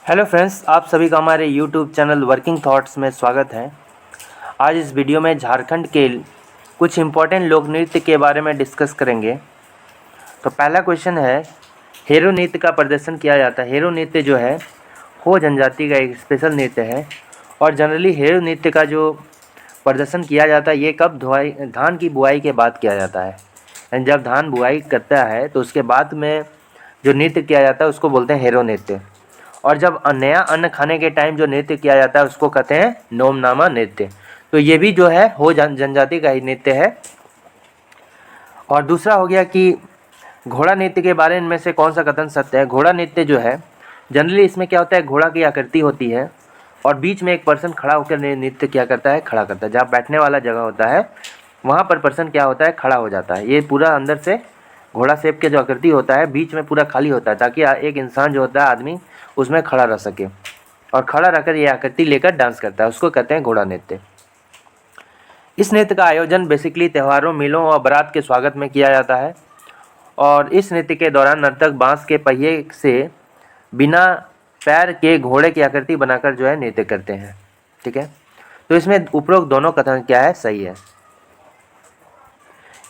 Hello friends, आप सभी का हमारे यूट्यूब चैनल वर्किंग थॉट्स में स्वागत है। आज इस वीडियो में झारखंड के कुछ इम्पोर्टेंट लोक नृत्य के बारे में डिस्कस करेंगे। तो पहला क्वेश्चन है, हेरो नृत्य का प्रदर्शन किया जाता है। हेरो नृत्य जो है हो जनजाति का एक स्पेशल नृत्य है और जनरली हेरो नृत्य का जो प्रदर्शन किया जाता है ये कब धान की बुआई के बाद किया जाता है। यानी जब धान बुआई करता है तो उसके बाद में जो नृत्य किया जाता है उसको बोलते हैं हेरो नृत्य। और जब नया अन्न खाने के टाइम जो नृत्य किया जाता है उसको कहते हैं नोमनामा नृत्य। तो ये भी जो है हो जनजाति का ही नृत्य है। और दूसरा हो गया कि घोड़ा नृत्य के बारे में से कौन सा कथन सत्य है। घोड़ा नृत्य जो है जनरली इसमें क्या होता है, घोड़ा की आकृति होती है और बीच में एक पर्सन खड़ा होकर नृत्य क्या करता है, खड़ा करता है। जहाँ बैठने वाला जगह होता है वहाँ पर पर्सन क्या होता है, खड़ा हो जाता है। ये पूरा अंदर से घोड़ा शेप के जो आकृति होता है बीच में पूरा खाली होता है ताकि एक इंसान जो होता है आदमी उसमें खड़ा रह सके और खड़ा रहकर ये आकृति लेकर डांस करता है, उसको कहते हैं घोड़ा नृत्य। इस नृत्य का आयोजन बेसिकली त्योहारों, मेलों और बारात के स्वागत में किया जाता है और इस नृत्य के दौरान नर्तक बांस के पहिए से बिना पैर के घोड़े की आकृति बनाकर जो है नृत्य करते हैं। ठीक है, तो इसमें उपरोक्त दोनों कथन क्या है, सही है।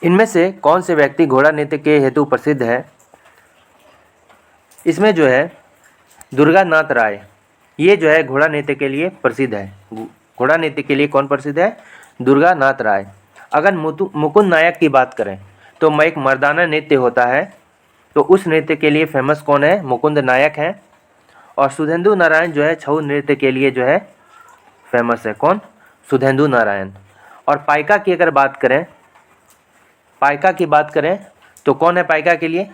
इनमें से कौन से व्यक्ति घोड़ा नृत्य के हेतु प्रसिद्ध है। इसमें जो है दुर्गा नाथ राय, ये जो है घोड़ा नृत्य के लिए प्रसिद्ध है। घोड़ा नृत्य के लिए कौन प्रसिद्ध है, दुर्गा नाथ राय। अगर मुकुंद नायक की बात करें तो एक मर्दाना नृत्य होता है, तो उस नृत्य के लिए फेमस कौन है, मुकुंद नायक है। और सुधेंदु नारायण जो है छऊ नृत्य के लिए जो है फेमस है, कौन, सुधेंदु नारायण। और पाइका की अगर बात करें, पाइका की बात करें तो कौन है पाइका के लिए,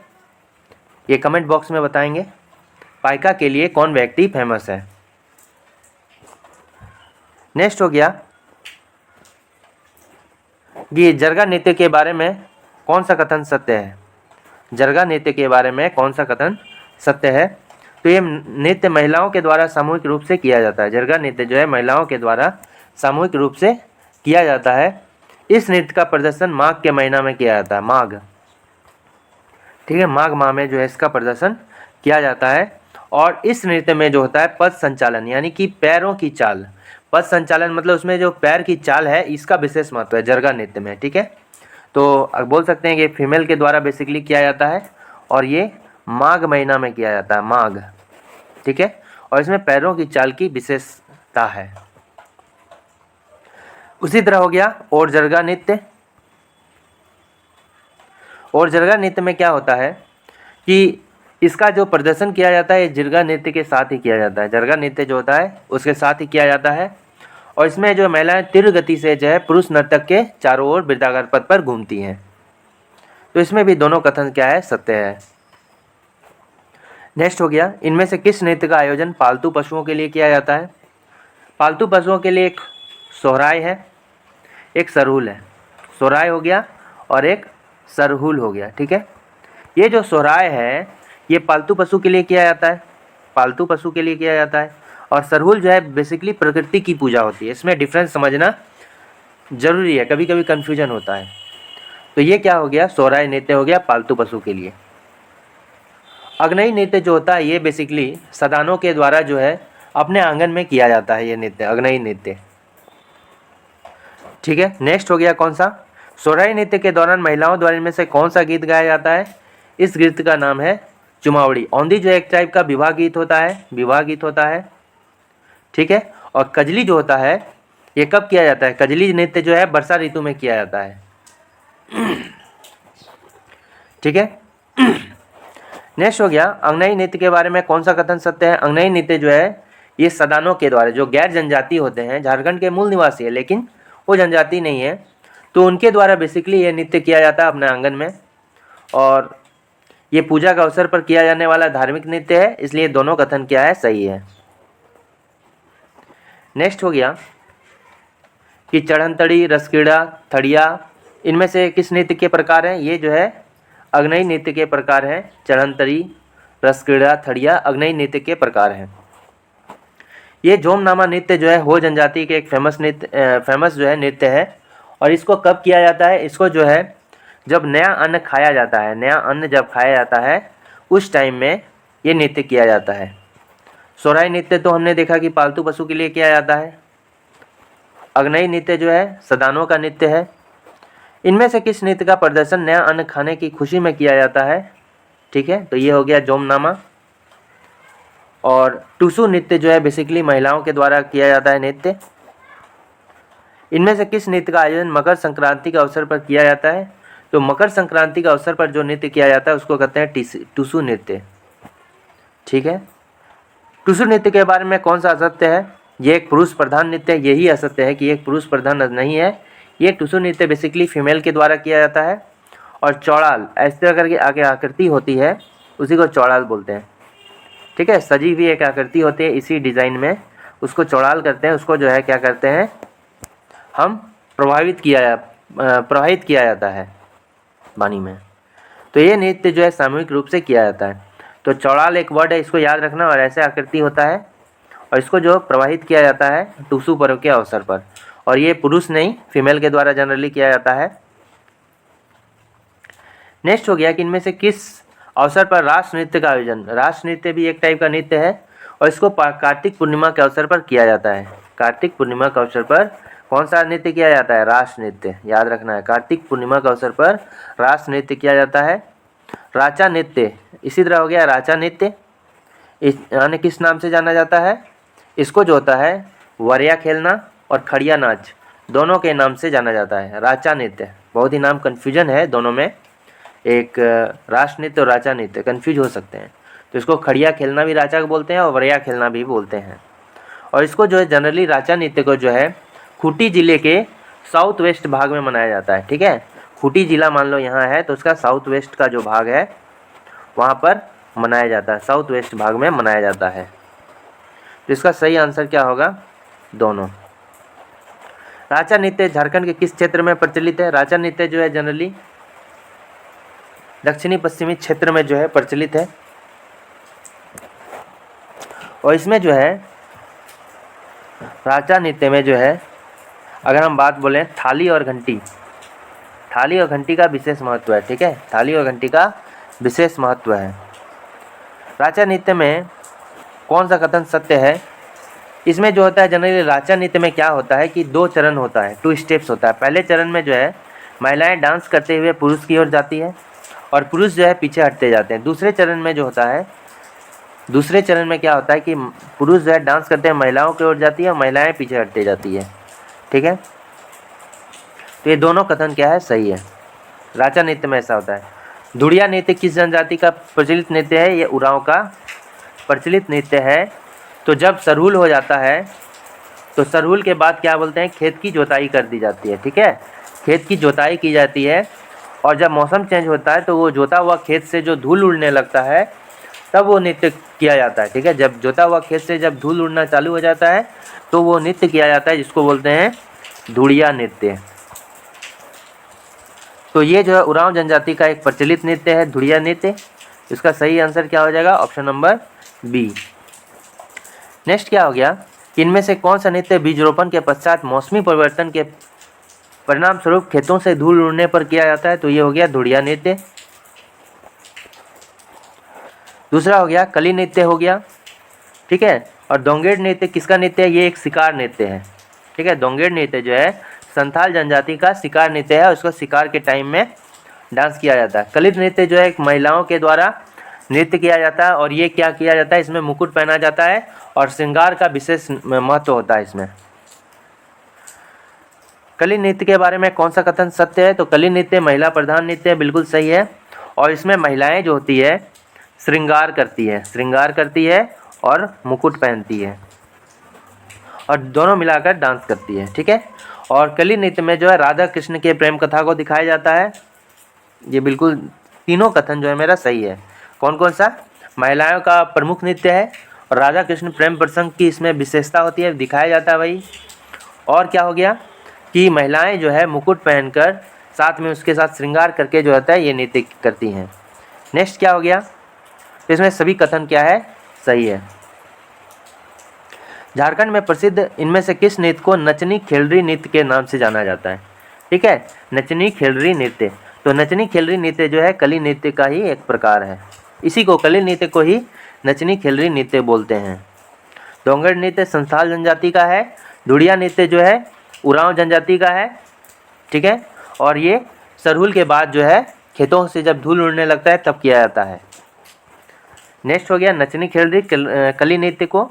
ये कमेंट बॉक्स में बताएंगे पाइका के लिए कौन व्यक्ति फेमस है। नेक्स्ट हो गया ये जरगा नृत्य के बारे में कौन सा कथन सत्य है। जरगा नृत्य के बारे में कौन सा कथन सत्य है। तो ये नृत्य महिलाओं के द्वारा सामूहिक रूप से किया जाता है। जरगा नृत्य जो है महिलाओं के द्वारा सामूहिक रूप से किया जाता है। इस नृत्य का प्रदर्शन माघ के महीना में किया जाता है, माघ, ठीक है, माघ माह में जो है इसका प्रदर्शन किया जाता है। और इस नृत्य में जो होता है पद संचालन यानी कि पैरों की चाल, पद संचालन मतलब उसमें जो पैर की चाल है इसका विशेष महत्व है जरगा नृत्य में। ठीक है, तो बोल सकते हैं कि फीमेल के द्वारा बेसिकली किया जाता है और ये माघ महीना में किया जाता है, माघ, ठीक है। और इसमें पैरों की चाल की विशेषता है। उसी तरह हो गया और जरगा नृत्य। और जरगा नृत्य में क्या होता है कि इसका जो प्रदर्शन किया जाता है जरगा नृत्य के साथ ही किया जाता है। जरगा नृत्य जो होता है उसके साथ ही किया जाता है और इसमें जो महिलाएं तीव्र गति से जो है पुरुष नर्तक के चारों ओर वृत्ताकार पथ पर घूमती हैं। तो इसमें भी दोनों कथन क्या है, सत्य है। नेक्स्ट हो गया, इनमें से किस नृत्य का आयोजन पालतू पशुओं के लिए किया जाता है। पालतू पशुओं के लिए एक सोहराय है, एक सरहुल है। सोहराय हो गया और एक सरहुल हो गया। ठीक है, ये जो सोहराय है ये पालतू पशु के लिए किया जाता है, पालतू पशु के लिए किया जाता है। और सरहुल जो है बेसिकली प्रकृति की पूजा होती है। इसमें डिफरेंस समझना जरूरी है, कभी कभी कन्फ्यूजन होता है। तो ये क्या हो गया, सोहराय नृत्य हो गया पालतू पशु के लिए। अग्नई नृत्य जो होता है ये बेसिकली सदानों के द्वारा जो है अपने आंगन में किया जाता है, ये नृत्य अग्नई नृत्य। ठीक है, नेक्स्ट हो गया कौन सा, सोहराय नृत्य के दौरान महिलाओं द्वारा इनमें से कौन सा गीत गाया जाता है। इस गीत का नाम है चुमावड़ी। औंधी जो एक टाइप का विवाह गीत होता है, विवाह गीत होता है, ठीक है। और कजली जो होता है ये कब किया जाता है, कजली नृत्य जो है वर्षा ऋतु में किया जाता है। ठीक है, नेक्स्ट हो गया अंगनई नृत्य के बारे में कौन सा कथन सत्य है। अंगनई नृत्य जो है ये सदानों के द्वारा, जो गैर जनजाति होते हैं, झारखंड के मूल निवासी है लेकिन वो जनजाति नहीं है, तो उनके द्वारा बेसिकली ये नृत्य किया जाता है अपने आंगन में। और ये पूजा के अवसर पर किया जाने वाला धार्मिक नृत्य है, इसलिए दोनों कथन क्या है, सही है। नेक्स्ट हो गया कि चढ़नतड़ी, रसक्रीड़ा, थड़िया, इनमें से किस नृत्य के प्रकार हैं। ये जो है अग्नई नृत्य के प्रकार हैं। चढ़नतड़ी, रसक्रीड़ा, थड़िया अग्नई नृत्य के प्रकार हैं। ये जोमनामा नृत्य जो है हो जनजाति के एक फेमस जो है नृत्य है। और इसको कब किया जाता है, इसको जो है जब नया अन्न खाया जाता है, नया अन्न जब खाया जाता है उस टाइम में ये नृत्य किया जाता है। सोहराई नृत्य तो हमने देखा कि पालतू पशु के लिए किया जाता है। अग्नई नृत्य जो है सदानों का नृत्य है। इनमें से किस नृत्य का प्रदर्शन नया अन्न खाने की खुशी में किया जाता है? ठीक है, तो ये हो गया जोमनामा। और टुसु नृत्य जो है बेसिकली महिलाओं के द्वारा किया जाता है नृत्य। इनमें से किस नृत्य का आयोजन मकर संक्रांति के अवसर पर किया जाता है? तो मकर संक्रांति के अवसर पर जो नृत्य किया जाता है उसको कहते हैं टुसु नृत्य। ठीक है, टुसु नृत्य के बारे में कौन सा असत्य है? ये एक पुरुष प्रधान नृत्य है। यही असत्य है कि एक पुरुष प्रधान नहीं है। ये टुसु नृत्य बेसिकली फीमेल के द्वारा किया जाता है। और चौड़ाल इस तरह करके आगे आकृति होती है, उसी को चौड़ाल बोलते हैं। ठीक है, सजी हुई एक आकृति होती है इसी डिज़ाइन में, उसको चौड़ाल करते हैं। उसको जो है क्या करते हैं हम प्रवाहित किया जाता है पानी में। तो ये नृत्य जो है सामूहिक रूप से किया जाता है। तो चौड़ाल एक वर्ड है, इसको याद रखना। और ऐसे आकृति होता है और इसको जो प्रवाहित किया जाता है टुसु पर्व के अवसर पर। और ये पुरुष नहीं, फीमेल के द्वारा जनरली किया जाता है। नेक्स्ट हो गया कि इनमें से किस अवसर पर रास नृत्य का आयोजन? रास नृत्य भी एक टाइप का नृत्य है और इसको कार्तिक पूर्णिमा के अवसर पर किया जाता है। कार्तिक पूर्णिमा के अवसर पर कौन सा नृत्य किया जाता है? रास नृत्य। याद रखना है, कार्तिक पूर्णिमा के अवसर पर रास नृत्य किया जाता है। राचा नृत्य इसी तरह हो गया। राचा नृत्य यानी किस नाम से जाना जाता है? इसको जो होता है वरिया खेलना और खड़िया नाच दोनों के नाम से जाना जाता है। राचा नृत्य, बहुत ही नाम कन्फ्यूजन है दोनों में, एक रास नृत्य और राचा नृत्य कन्फ्यूज हो सकते हैं। तो इसको खड़िया खेलना भी राचा को बोलते हैं और वरिया खेलना भी बोलते हैं। और इसको जो है जनरली राचा नृत्य को जो है खूंटी जिले के साउथ वेस्ट भाग में मनाया जाता है। ठीक है, खूंटी जिला मान लो यहाँ है तो उसका साउथ वेस्ट का जो भाग है वहाँ पर मनाया जाता है, साउथ वेस्ट भाग में मनाया जाता है। तो इसका सही आंसर क्या होगा? दोनों। राचा नृत्य झारखंड के किस क्षेत्र में प्रचलित है? राचा नृत्य जो है जनरली दक्षिणी पश्चिमी क्षेत्र में जो है प्रचलित है। और इसमें जो है राचा नृत्य में जो है अगर हम बात बोलें थाली और घंटी का विशेष महत्व है। ठीक है, थाली और घंटी का विशेष महत्व है। राचा नृत्य में कौन सा कथन सत्य है? इसमें जो होता है जनरली राचा नृत्य में क्या होता है कि 2 चरण होता है, 2 स्टेप्स होता है। पहले चरण में जो है महिलाएं डांस करते हुए पुरुष की ओर जाती है और पुरुष जो है पीछे हटते जाते हैं। दूसरे चरण में जो होता है, दूसरे चरण में क्या होता है कि पुरुष जो है डांस करते हैं महिलाओं की ओर जाती है और महिलाएं पीछे हटते जाती है। ठीक है, तो ये दोनों कथन क्या है? सही है। राचा नृत्य में ऐसा होता है। धुड़िया नृत्य किस जनजाति का प्रचलित नृत्य है? ये उरांव का प्रचलित नृत्य है। तो जब सरहुल हो जाता है तो सरहुल के बाद क्या बोलते हैं? खेत की जोताई कर दी जाती है। ठीक है, खेत की जोताई की जाती है और जब मौसम चेंज होता है तो वो जोता हुआ खेत से जो धूल उड़ने लगता है तब वो नृत्य किया जाता है। ठीक है, जब जोता हुआ खेत से जब धूल उड़ना चालू हो जाता है तो वो नृत्य किया जाता है जिसको बोलते हैं धुड़िया नृत्य। तो ये जो है उरांव जनजाति का एक प्रचलित नृत्य है धुड़िया नृत्य। इसका सही आंसर क्या हो जाएगा? Option number B. नेक्स्ट क्या हो गया? इनमें से कौन सा नृत्य बीज रोपण के पश्चात मौसमी परिवर्तन के परिणाम स्वरूप खेतों से धूल उड़ने पर किया जाता है? तो ये हो गया धुड़िया नृत्य। दूसरा हो गया कली नृत्य हो गया। ठीक है, और दोंगेड़ नृत्य किसका नृत्य है? ये एक शिकार नृत्य है। ठीक है, दोंगेड़ नृत्य जो है संथाल जनजाति का शिकार नृत्य है। उसको शिकार के टाइम में डांस किया जाता है। कलित नृत्य जो है एक महिलाओं के द्वारा नृत्य किया जाता है और ये क्या किया जाता है? इसमें मुकुट पहना जाता है और श्रृंगार का विशेष महत्व होता है इसमें। कली नृत्य के बारे में कौन सा कथन सत्य है? तो कली नृत्य महिला प्रधान नृत्य है, बिल्कुल सही है। और इसमें महिलाएं जो होती है श्रृंगार करती है और मुकुट पहनती है और दोनों मिलाकर डांस करती है। ठीक है, और कली नृत्य में जो है राधा कृष्ण के प्रेम कथा को दिखाया जाता है। ये बिल्कुल तीनों कथन जो है मेरा सही है। कौन कौन सा? महिलाओं का प्रमुख नृत्य है और राधा कृष्ण प्रेम प्रसंग की इसमें विशेषता होती है, दिखाया जाता है वही। और क्या हो गया कि महिलाएं जो है मुकुट पहनकर साथ में उसके साथ श्रृंगार करके जो होता है ये नृत्य करती हैं। नेक्स्ट क्या हो गया? तो इसमें सभी कथन क्या है? सही है। झारखंड में प्रसिद्ध इनमें से किस नृत्य को नचनी खेलरी नृत्य के नाम से जाना जाता है? ठीक है, नचनी खेलरी नृत्य। तो नचनी खेलरी नृत्य जो है कली नृत्य का ही एक प्रकार है। इसी को कली नृत्य को ही नचनी खेलरी नृत्य बोलते हैं। डोंगर नृत्य संथाल जनजाति का है। धुड़िया नृत्य जो है उरांव जनजाति का है, ठीक है। और ये सरहुल के बाद जो है खेतों से जब धूल उड़ने लगता है तब किया जाता है। नेक्स्ट हो गया नचनी खेल रही कली नृत्य को।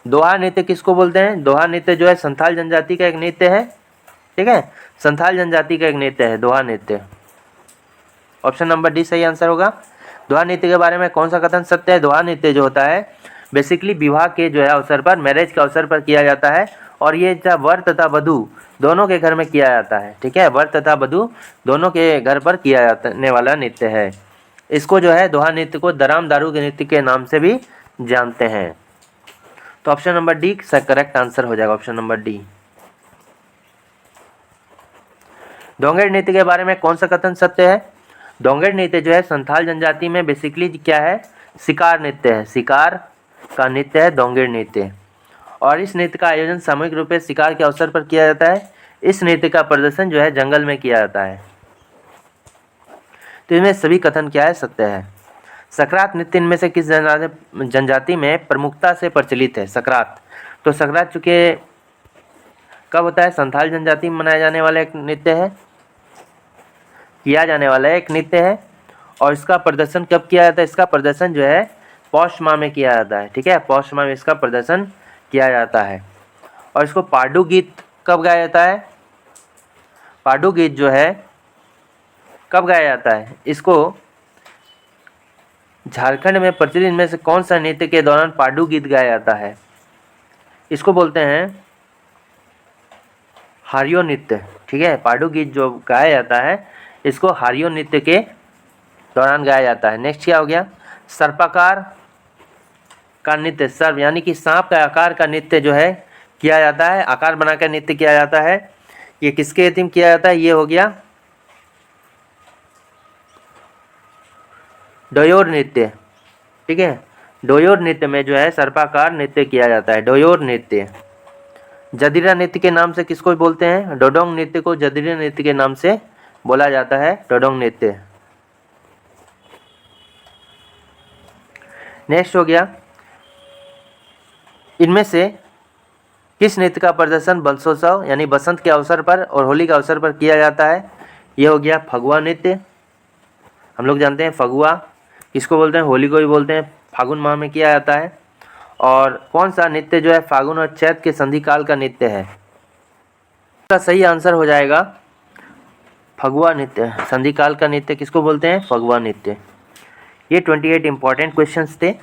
दोहा नृत्य किसको बोलते हैं? दोहा नृत्य जो है संथाल जनजाति का एक नृत्य है, ठीक है। संथाल जनजाति का एक नृत्य है दोहा नृत्य। ऑप्शन नंबर डी सही आंसर होगा। दोहा नृत्य के बारे में कौन सा कथन सत्य है? दोहा नृत्य जो होता है बेसिकली विवाह के जो है अवसर पर, मैरिज के अवसर पर किया जाता है और ये वर तथा वधू दोनों के घर में किया जाता है, ठीक है। वर तथा वधू दोनों के घर पर किया जाने वाला नृत्य है। इसको जो है दोहा नृत्य को दराम दारू के नृत्य के नाम से भी जानते हैं। तो option number D correct answer हो जाएगा, ऑप्शन नंबर डी। डोंगर नृत्य के बारे में कौन सा कथन सत्य है? डोंगर नृत्य जो है संथाल जनजाति में बेसिकली क्या है? शिकार नृत्य है, शिकार का नृत्य है डोंगर नृत्य। और इस नृत्य का आयोजन सामूहिक रूप से शिकार के अवसर पर किया जाता है। इस नृत्य का प्रदर्शन जो है जंगल में किया जाता है। तो इनमें सभी कथन क्या है? सत्य है। सकरात नृत्य इनमें से किस जनजाति में प्रमुखता से प्रचलित है? सकरात, तो सकरात चूँकि कब होता है? संथाल जनजाति में मनाया जाने वाला एक नृत्य है, किया जाने वाला एक नृत्य है। और इसका प्रदर्शन कब किया जाता है? इसका प्रदर्शन जो है पौष माह में किया जाता है, ठीक है। पौष माह में इसका प्रदर्शन किया जाता है। और इसको पाडू गीत कब गाया जाता है? पाडू गीत जो है कब गाया जाता है? इसको झारखंड में प्रचलित में से कौन सा नृत्य के दौरान पाडू गीत गाया जाता है? इसको बोलते हैं हारियो नृत्य, ठीक है। पाडू गीत जो गाया जाता है इसको हारियो नृत्य के दौरान गाया जाता है। नेक्स्ट क्या हो गया? सर्पाकार का नृत्य, सर्प यानी कि सांप का आकार का नृत्य जो है किया जाता है, आकार बनाकर नृत्य किया जाता है। ये किसके थीम किया जाता है? ये हो गया डोयोर नृत्य, ठीक है। डोयोर नृत्य में जो है सर्पाकार नृत्य किया जाता है, डोयोर नृत्य। जदिरा नृत्य के नाम से किसको बोलते हैं? डोडोंग नृत्य को जदिरा नृत्य के नाम से बोला जाता है, डोडोंग नृत्य। नेक्स्ट हो गया इनमें से किस नृत्य का प्रदर्शन बलसोत्सव यानी बसंत के अवसर पर और होली के अवसर पर किया जाता है? ये हो गया फगुआ नृत्य। हम लोग जानते हैं फगुआ किसको बोलते हैं? होली को भी बोलते हैं। फागुन माह में किया जाता है। और कौन सा नृत्य जो है फागुन और चैत के संधि काल का नृत्य है? इसका सही आंसर हो जाएगा फगुआ नृत्य। संधि काल का नृत्य किसको बोलते हैं? फगुआ नृत्य। ये 28 इंपॉर्टेंट क्वेश्चंस थे।